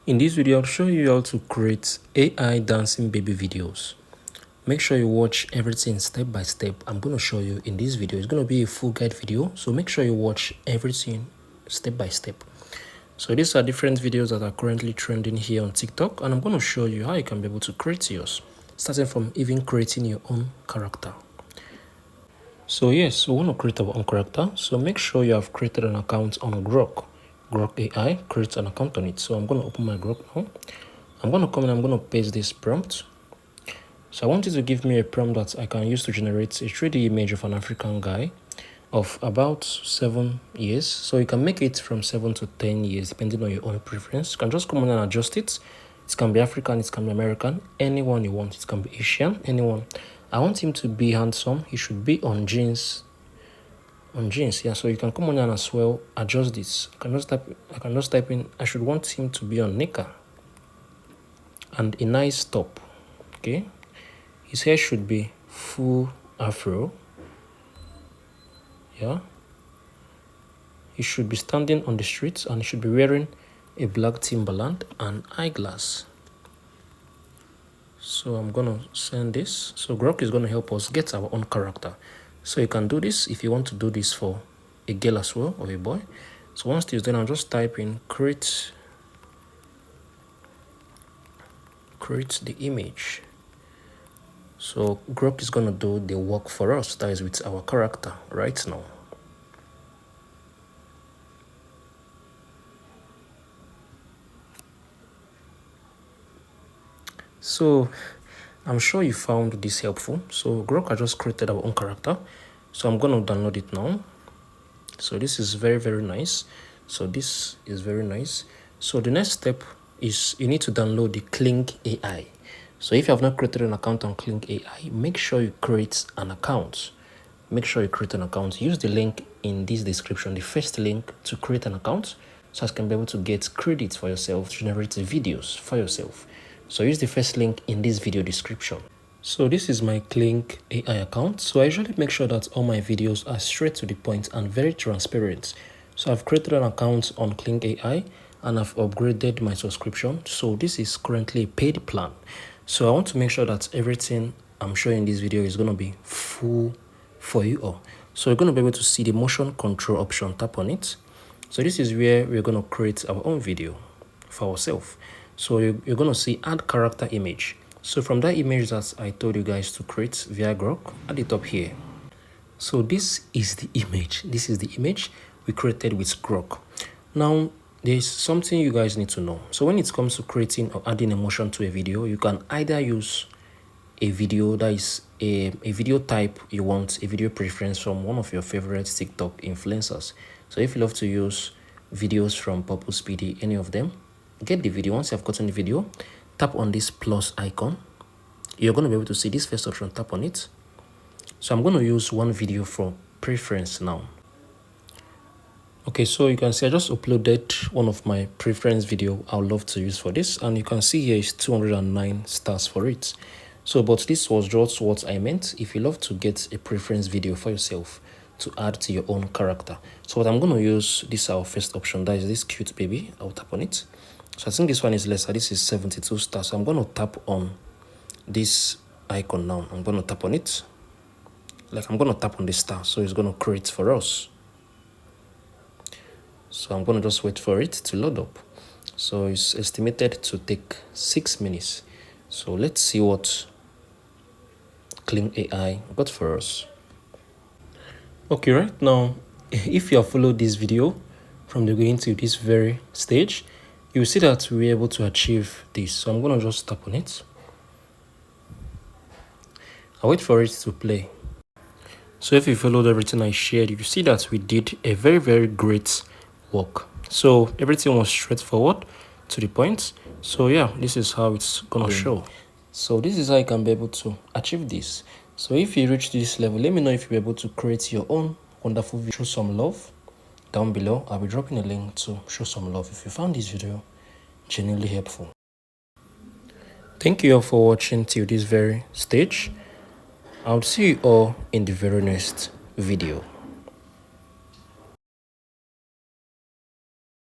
In this video, I'll show you how to create AI dancing baby videos. Make sure you watch everything step by step. I'm going to show you in this video. It's going to be a full guide video, so make sure you watch everything step by step. So these are different videos that are currently trending here on TikTok, and I'm going to show you how you can be able to create yours, starting from even creating your own character. So yes, we want to create our own character. So make sure you have created an account on Grok AI, create an account on it. So I'm going to open my Grok now. I'm going to come and I'm going to paste this prompt. So I want you to give me a prompt that I can use to generate a 3D image of an African guy of about 7 years. So you can make it from 7 to 10 years depending on your own preference. You can just come in and adjust it. It can be African, it can be American, anyone you want. It can be Asian, anyone. I want him to be handsome. He should be on jeans. Yeah, so you can come on and as well adjust this. I can just type in I should want him to be on knicker and a nice top. Okay, his hair should be full afro. Yeah, he should be standing on the streets and he should be wearing a black Timberland and eyeglass. So I'm gonna send this. So Grok is gonna help us get our own character. So you can do this if you want to do this for a girl as well or a boy. So once this is done, I'll just type in create the image. So Grok is gonna do the work for us, that is with our character right now. So I'm sure you found this helpful. So Grok has just created our own character. So I'm going to download it now. So this is very, very nice. So this is very nice. So the next step is you need to download the Kling AI. So if you have not created an account on Kling AI, make sure you create an account. Make sure you create an account. Use the link in this description, the first link to create an account, so as you can be able to get credit for yourself, generate videos for yourself. So use the first link in this video description. So this is my Kling AI account. So I usually make sure that all my videos are straight to the point and very transparent. So I've created an account on Kling AI and I've upgraded my subscription. So this is currently a paid plan. So I want to make sure that everything I'm showing in this video is going to be full for you all. So you're going to be able to see the motion control option. Tap on it. So this is where we're going to create our own video for ourselves. So you're going to see add character image. So from that image that I told you guys to create via Grok, add it up here. So this is the image. This is the image we created with Grok. Now there's something you guys need to know. So when it comes to creating or adding emotion to a video, you can either use a video that is a video type you want, a video preference from one of your favorite TikTok influencers. So if you love to use videos from Purple Speedy, any of them, get the video. Once you have gotten the video, tap on this plus icon. You're going to be able to see this first option. Tap on it. So I'm going to use one video for preference now. Okay, so you can see I just uploaded one of my preference video I would love to use for this, and you can see here is 209 stars for it. So but this was just what I meant. If you love to get a preference video for yourself to add to your own character, so what I'm going to use, this is our first option, that is this cute baby. I'll tap on it. So I think this one is lesser. This is 72 stars. So I'm going to tap on this icon now. I'm going to tap on it. Like I'm going to tap on the star. So it's going to create for us. So I'm going to just wait for it to load up. So it's estimated to take 6 minutes. So let's see what Kling AI got for us. Okay, right now, if you have followed this video from the beginning to this very stage, you see that we're able to achieve this. So I'm going to just tap on it. I'll wait for it to play. So if you followed everything I shared, you see that we did a very, very great work. So everything was straightforward to the point. So yeah, this is how it's going to show. So this is how you can be able to achieve this. So if you reach this level, let me know if you're able to create your own wonderful video. Show some love. Down below, I'll be dropping a link to show some love if you found this video genuinely helpful. Thank you all for watching till this very stage. I'll see you all in the very next video.